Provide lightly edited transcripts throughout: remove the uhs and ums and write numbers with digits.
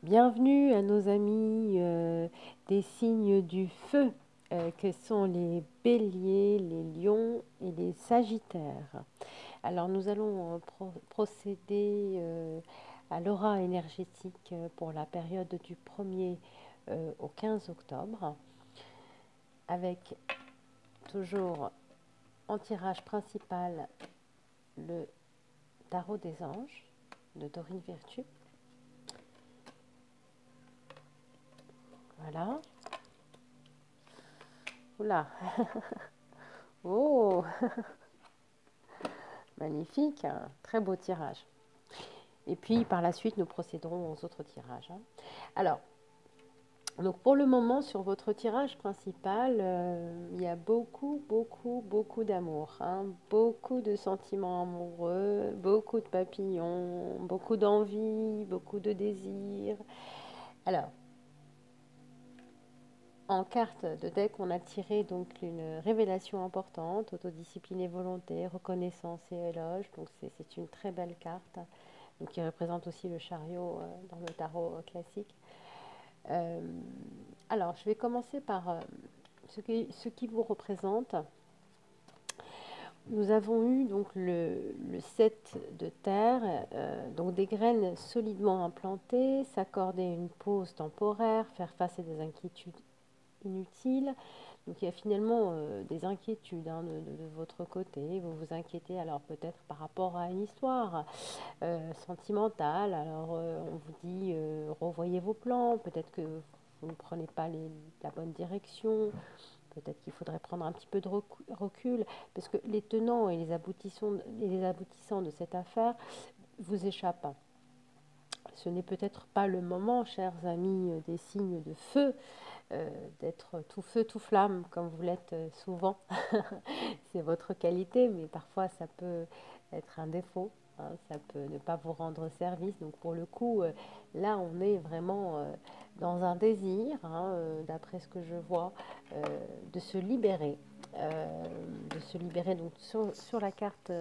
Bienvenue à nos amis des signes du feu, que sont les béliers, les lions et les sagittaires. Alors nous allons procéder à l'aura énergétique pour la période du 1er au 15 octobre, avec toujours en tirage principal le tarot des anges de Dorine Virtue. Voilà. Oula. Oh, magnifique, un très beau tirage. Et puis par la suite, nous procéderons aux autres tirages. Alors, donc pour le moment, sur votre tirage principal, il y a beaucoup d'amour, beaucoup de sentiments amoureux, beaucoup de papillons, beaucoup d'envie, beaucoup de désirs. Alors, en carte de deck, on a tiré donc une révélation importante, autodiscipline et volonté, reconnaissance et éloge. Donc c'est une très belle carte, donc qui représente aussi le chariot dans le tarot classique. Euh, alors, je vais commencer par ce qui vous représente. Nous avons eu donc le 7 de terre, donc des graines solidement implantées, s'accorder une pause temporaire, faire face à des inquiétudes inutiles. Donc il y a finalement des inquiétudes de votre côté. Vous vous inquiétez alors peut-être par rapport à une histoire sentimentale. Alors on vous dit revoyez vos plans. Peut-être que vous ne prenez pas la bonne direction. Peut-être qu'il faudrait prendre un petit peu de recul. Parce que les tenants et les aboutissants de cette affaire vous échappent. Ce n'est peut-être pas le moment, chers amis des signes de feu, d'être tout feu, tout flamme, comme vous l'êtes souvent. C'est votre qualité, mais parfois ça peut être un défaut. Ça peut ne pas vous rendre service. Donc pour le coup, là, on est vraiment dans un désir, d'après ce que je vois, euh, de se libérer. euh, de se libérer donc sur la carte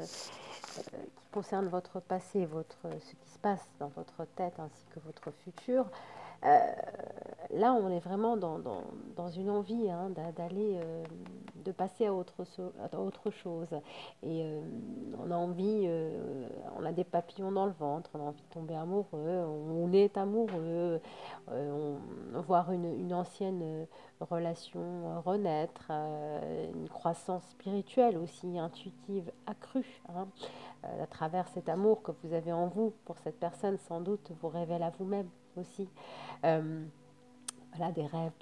qui concerne votre passé, ce qui se passe dans votre tête ainsi que votre futur. Euh, Là, on est vraiment dans une envie d'aller, de passer à autre chose. Et on a envie, on a des papillons dans le ventre, on a envie de tomber amoureux, on est amoureux, voir une ancienne relation renaître, une croissance spirituelle aussi, intuitive, accrue. À travers cet amour que vous avez en vous pour cette personne, sans doute vous révèle à vous-même aussi. Euh, voilà, des rêves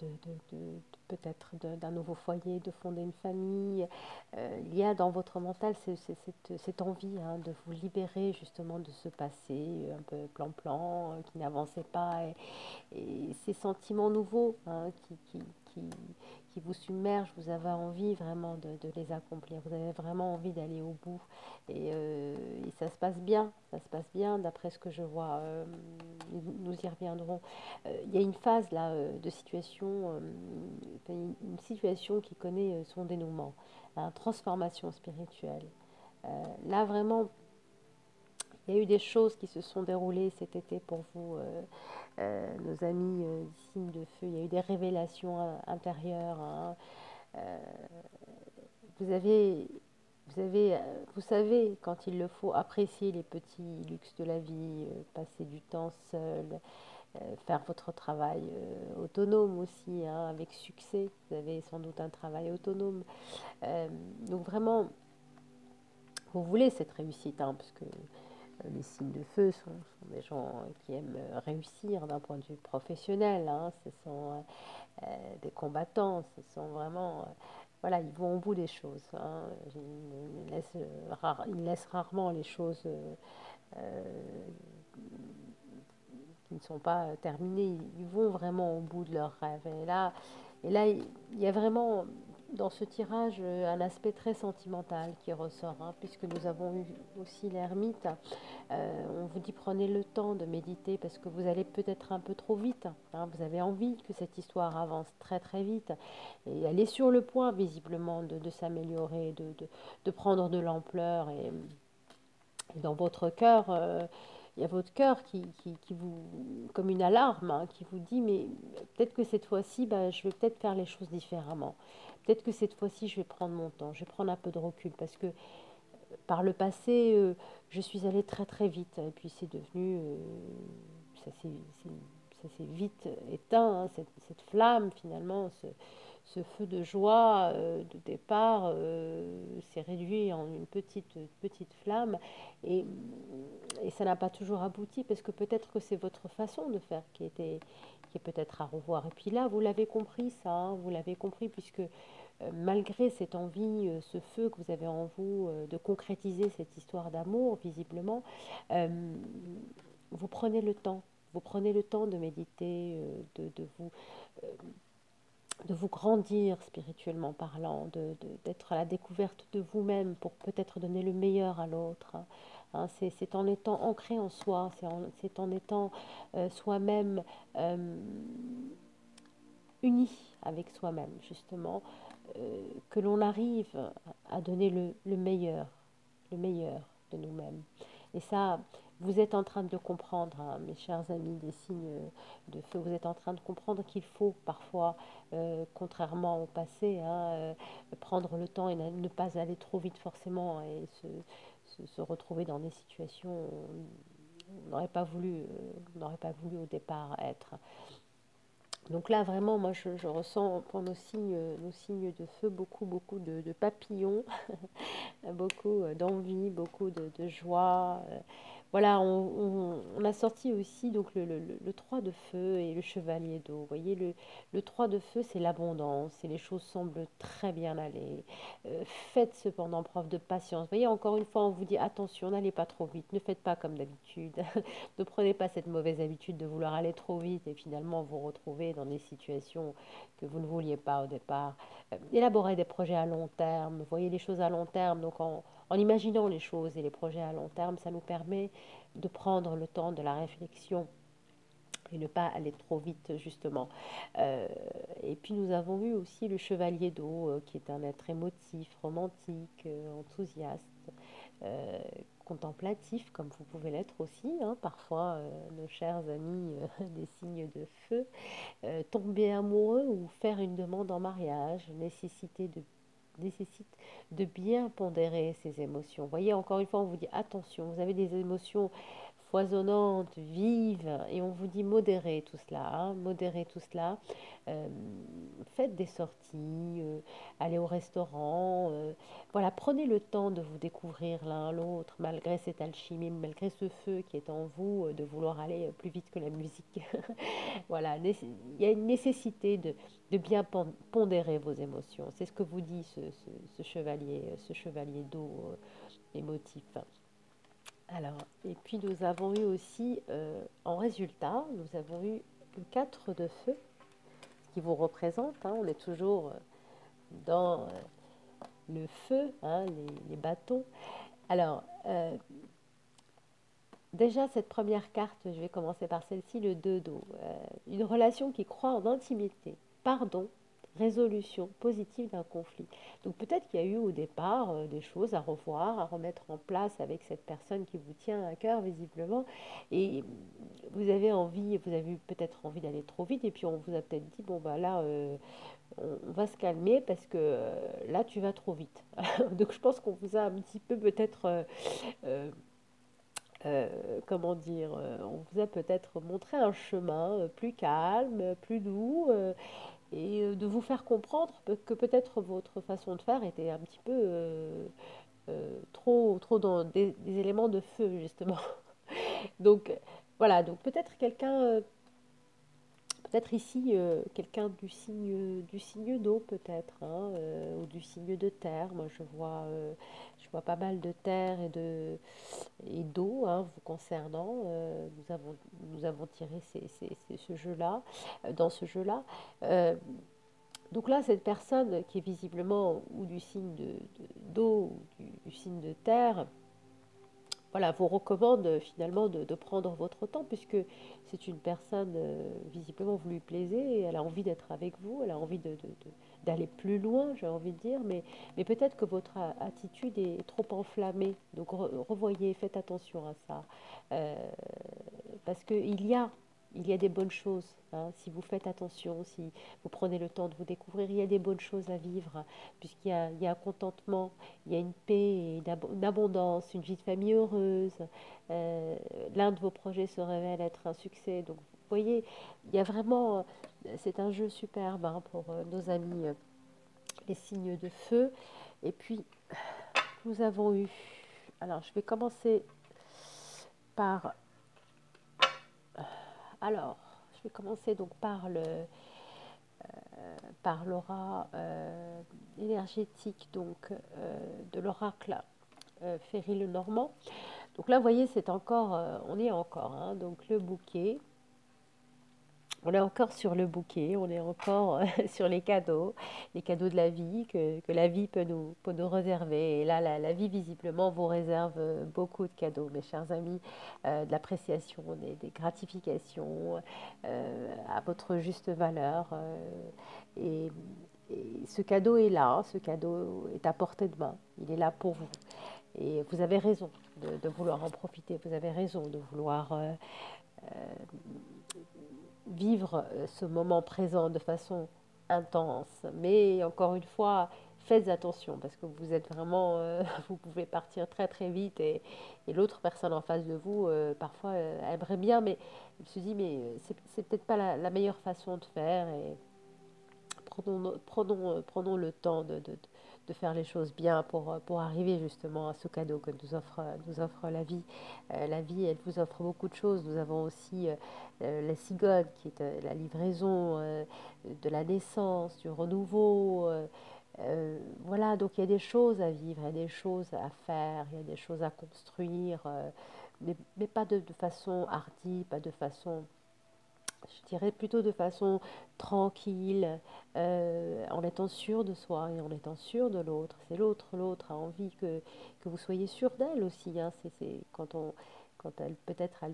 peut-être d'un nouveau foyer, de fonder une famille. Il y a dans votre mental cette envie de vous libérer justement de ce passé un peu plan-plan, qui n'avançait pas, et ces sentiments nouveaux qui, qui vous submergent, vous avez envie vraiment de les accomplir, vous avez vraiment envie d'aller au bout, et ça se passe bien d'après ce que je vois. Nous y reviendrons. Il y a une phase là de situation, une situation qui connaît son dénouement, transformation spirituelle. Là vraiment, il y a eu des choses qui se sont déroulées cet été pour vous, nos amis du signe de feu. Il y a eu des révélations intérieures. Euh, vous avez, vous savez quand il le faut apprécier les petits luxes de la vie, passer du temps seul, faire votre travail autonome aussi, avec succès. Vous avez sans doute un travail autonome. Donc vraiment, vous voulez cette réussite, parce que les signes de feu sont des gens qui aiment réussir d'un point de vue professionnel. Ce sont des combattants, ce sont vraiment... voilà, ils vont au bout des choses. Ils laissent rarement les choses qui ne sont pas terminées. Ils vont vraiment au bout de leurs rêves. Il y a vraiment dans ce tirage un aspect très sentimental qui ressort, puisque nous avons eu aussi l'ermite. On vous dit prenez le temps de méditer parce que vous allez peut-être un peu trop vite. Vous avez envie que cette histoire avance très très vite. Et elle est sur le point visiblement de s'améliorer, de prendre de l'ampleur. Et dans votre cœur, il y a votre cœur qui vous, comme une alarme, hein, qui vous dit, mais peut-être que cette fois-ci, bah, je vais peut-être faire les choses différemment. Peut-être que cette fois-ci, je vais prendre mon temps, je vais prendre un peu de recul, parce que par le passé, je suis allée très très vite, et puis c'est devenu, ça s'est ça s'est vite éteint, hein, cette flamme finalement, ce feu de joie de départ s'est réduit en une petite flamme et, et ça n'a pas toujours abouti parce que peut-être que c'est votre façon de faire qui est peut-être à revoir. Et puis là, vous l'avez compris ça, hein, vous l'avez compris puisque malgré cette envie, ce feu que vous avez en vous de concrétiser cette histoire d'amour, visiblement, euh, vous prenez le temps. Vous prenez le temps de méditer, euh, de vous grandir spirituellement parlant, d'être à la découverte de vous-même pour peut-être donner le meilleur à l'autre. Hein, c'est en étant ancré en soi, c'est en étant soi-même euh, uni avec soi-même, justement, que l'on arrive à donner le meilleur de nous-mêmes. Et ça, vous êtes en train de comprendre, hein, mes chers amis des signes de feu, vous êtes en train de comprendre qu'il faut parfois, contrairement au passé, hein, prendre le temps et ne pas aller trop vite forcément et se retrouver dans des situations où on n'aurait pas voulu au départ être. Donc là, vraiment, moi, je ressens pour nos signes de feu beaucoup de papillons, beaucoup d'envie, beaucoup de joie. Voilà, on a sorti aussi donc le 3 de feu et le chevalier d'eau. Vous voyez, le 3 de feu, c'est l'abondance et les choses semblent très bien aller. Faites cependant preuve de patience. Vous voyez, encore une fois, on vous dit attention, n'allez pas trop vite, ne faites pas comme d'habitude. Ne prenez pas cette mauvaise habitude de vouloir aller trop vite et finalement vous retrouver dans des situations que vous ne vouliez pas au départ. Élaborez des projets à long terme, voyez les choses à long terme. Donc en imaginant les choses et les projets à long terme, ça nous permet de prendre le temps de la réflexion et ne pas aller trop vite justement. Euh, et puis nous avons eu aussi le chevalier d'eau qui est un être émotif, romantique, enthousiaste, euh, contemplatif comme vous pouvez l'être aussi, hein, parfois nos chers amis des signes de feu, tomber amoureux ou faire une demande en mariage, nécessite de bien pondérer ses émotions. Vous voyez, encore une fois, on vous dit attention, vous avez des émotions foisonnantes, vives, et on vous dit modérez tout cela, hein, modérez tout cela. Euh, Faites des sorties, allez au restaurant, voilà, prenez le temps de vous découvrir l'un l'autre, malgré cette alchimie, malgré ce feu qui est en vous, de vouloir aller plus vite que la musique. Voilà, il y a une nécessité de bien pondérer vos émotions. C'est ce que vous dit ce chevalier d'eau émotif. Alors, et puis nous avons eu aussi, en résultat, nous avons eu le 4 de feu, ce qui vous représente, hein, on est toujours dans le feu, hein, les bâtons. Alors, déjà, cette première carte, je vais commencer par celle-ci, le 2 d'eau. Une relation qui croit en intimité, pardon, résolution positive d'un conflit. Donc peut-être qu'il y a eu au départ des choses à revoir, à remettre en place avec cette personne qui vous tient à cœur visiblement. Et vous avez eu peut-être envie d'aller trop vite et puis on vous a peut-être dit, bon bah là, on va se calmer parce que là, tu vas trop vite. Donc je pense qu'on vous a un petit peu peut-être... comment dire, on vous a peut-être montré un chemin plus calme, plus doux, et de vous faire comprendre que peut-être votre façon de faire était un petit peu trop dans des éléments de feu, justement. Donc voilà, donc peut-être quelqu'un peut-être ici quelqu'un du signe d'eau peut-être, hein, ou du signe de terre. Moi je vois pas mal de terre et d'eau, hein, vous concernant. Nous avons tiré ce jeu-là, dans ce jeu-là. Euh, donc là, cette personne qui est visiblement ou du signe d'eau ou du signe de terre, voilà, vous recommande finalement de prendre votre temps puisque c'est une personne, visiblement, vous lui plaisez, et elle a envie d'être avec vous, elle a envie d'aller plus loin, j'ai envie de dire, mais peut-être que votre attitude est trop enflammée. Donc revoyez, faites attention à ça. Euh, Parce il y a des bonnes choses, hein. Si vous faites attention, si vous prenez le temps de vous découvrir, il y a des bonnes choses à vivre, il y a un contentement, il y a une paix, une abondance, une vie de famille heureuse. Euh, L'un de vos projets se révèle être un succès. Donc, vous voyez, il y a vraiment, c'est un jeu superbe, hein, pour nos amis, les signes de feu. Et puis, nous avons eu, alors je vais commencer par, alors, je vais commencer donc par l'aura énergétique donc de l'oracle Ferry Lenormand. Donc là, vous voyez, c'est encore, on y est encore, hein, donc le bouquet. On est encore sur le bouquet, on est encore sur les cadeaux de la vie que la vie peut nous réserver. Et là, la vie, visiblement, vous réserve beaucoup de cadeaux, mes chers amis, de l'appréciation, des gratifications à votre juste valeur. Et, et ce cadeau est là, hein, ce cadeau est à portée de main, il est là pour vous. Et vous avez raison de vouloir en profiter, vous avez raison de vouloir vivre ce moment présent de façon intense. Mais encore une fois, faites attention parce que vous êtes vraiment, vous pouvez partir très très vite et l'autre personne en face de vous, parfois, aimerait bien, mais elle se dit, mais c'est peut-être pas la meilleure façon de faire. Et prenons le temps de faire les choses bien pour arriver justement à ce cadeau que nous offre la vie. La vie, elle vous offre beaucoup de choses. Nous avons aussi la cigogne, qui est la livraison de la naissance, du renouveau. Voilà, donc il y a des choses à vivre, il y a des choses à faire, il y a des choses à construire, mais pas de façon hardie, pas de façon, je dirais plutôt de façon tranquille, en étant sûr de soi et en étant sûr de l'autre. C'est l'autre a envie que vous soyez sûr d'elle aussi, hein. Quand elle, peut-être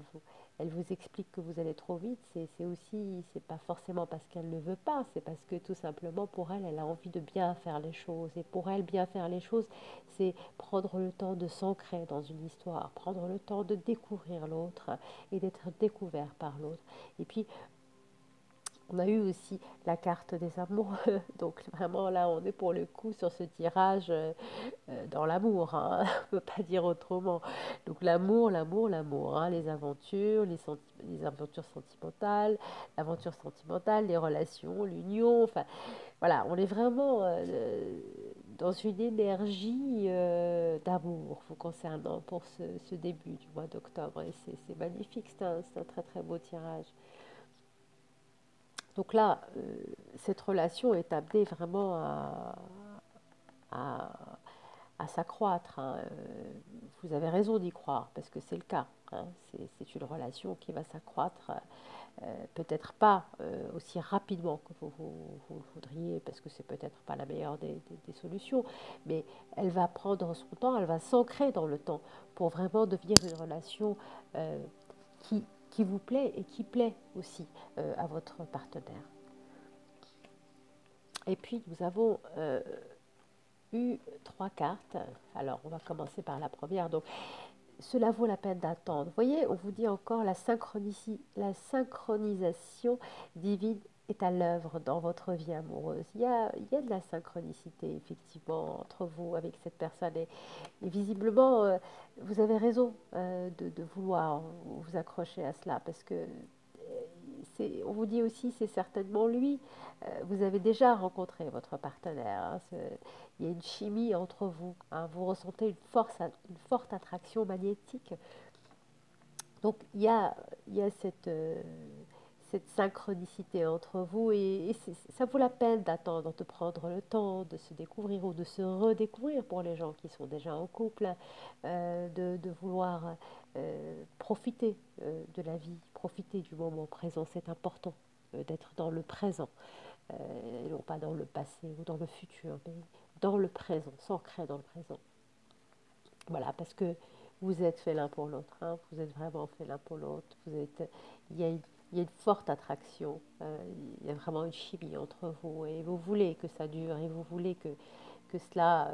elle vous explique que vous allez trop vite, c'est aussi, c'est pas forcément parce qu'elle ne veut pas, c'est parce que tout simplement pour elle, elle a envie de bien faire les choses. Et pour elle, bien faire les choses, c'est prendre le temps de s'ancrer dans une histoire, prendre le temps de découvrir l'autre et d'être découvert par l'autre. Et puis, on a eu aussi la carte des amoureux. Donc vraiment là, on est pour le coup sur ce tirage dans l'amour, hein. On ne peut pas dire autrement. Donc l'amour, hein, les aventures sentimentales, l'aventure sentimentale, les relations, l'union. Enfin voilà, on est vraiment dans une énergie d'amour vous concernant pour ce début du mois d'octobre. Et c'est magnifique, c'est un très très beau tirage. Donc là, cette relation est amenée vraiment à, à s'accroître, hein. Vous avez raison d'y croire, parce que c'est le cas, hein. C'est une relation qui va s'accroître, peut-être pas aussi rapidement que vous le voudriez, parce que c'est peut-être pas la meilleure des solutions, mais elle va prendre son temps, elle va s'ancrer dans le temps pour vraiment devenir une relation euh, qui vous plaît et qui plaît aussi à votre partenaire. Et puis nous avons eu trois cartes. Alors on va commencer par la première. Donc cela vaut la peine d'attendre. Vous voyez, on vous dit encore la synchronisation divine est à l'œuvre dans votre vie amoureuse. Il y a de la synchronicité effectivement entre vous avec cette personne et visiblement vous avez raison de vouloir vous accrocher à cela parce que on vous dit aussi c'est certainement lui. Vous avez déjà rencontré votre partenaire, hein. Il y a une chimie entre vous, hein. Vous ressentez une forte attraction magnétique. Donc il y a cette synchronicité entre vous et ça vaut la peine d'attendre, de prendre le temps de se découvrir ou de se redécouvrir pour les gens qui sont déjà en couple, de vouloir profiter de la vie, profiter du moment présent. C'est important d'être dans le présent, et non pas dans le passé ou dans le futur, mais dans le présent, s'ancrer dans le présent. Voilà, parce que vous êtes fait l'un pour l'autre, hein, vous êtes vraiment fait l'un pour l'autre. Il y a, il y a une forte attraction, il y a vraiment une chimie entre vous et vous voulez que ça dure et vous voulez que cela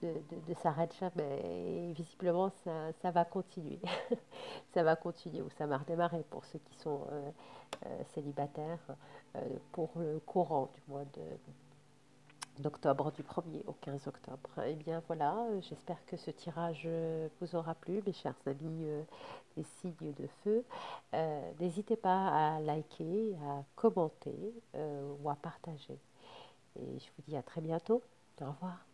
ne s'arrête jamais. Et visiblement, ça va continuer. Ça va continuer ou ça va redémarrer pour ceux qui sont célibataires pour le courant du mois d'octobre, du 1er au 15 octobre. Eh bien voilà, j'espère que ce tirage vous aura plu, mes chers amis des signes de feu. N'hésitez pas à liker, à commenter ou à partager. Et je vous dis à très bientôt. Au revoir.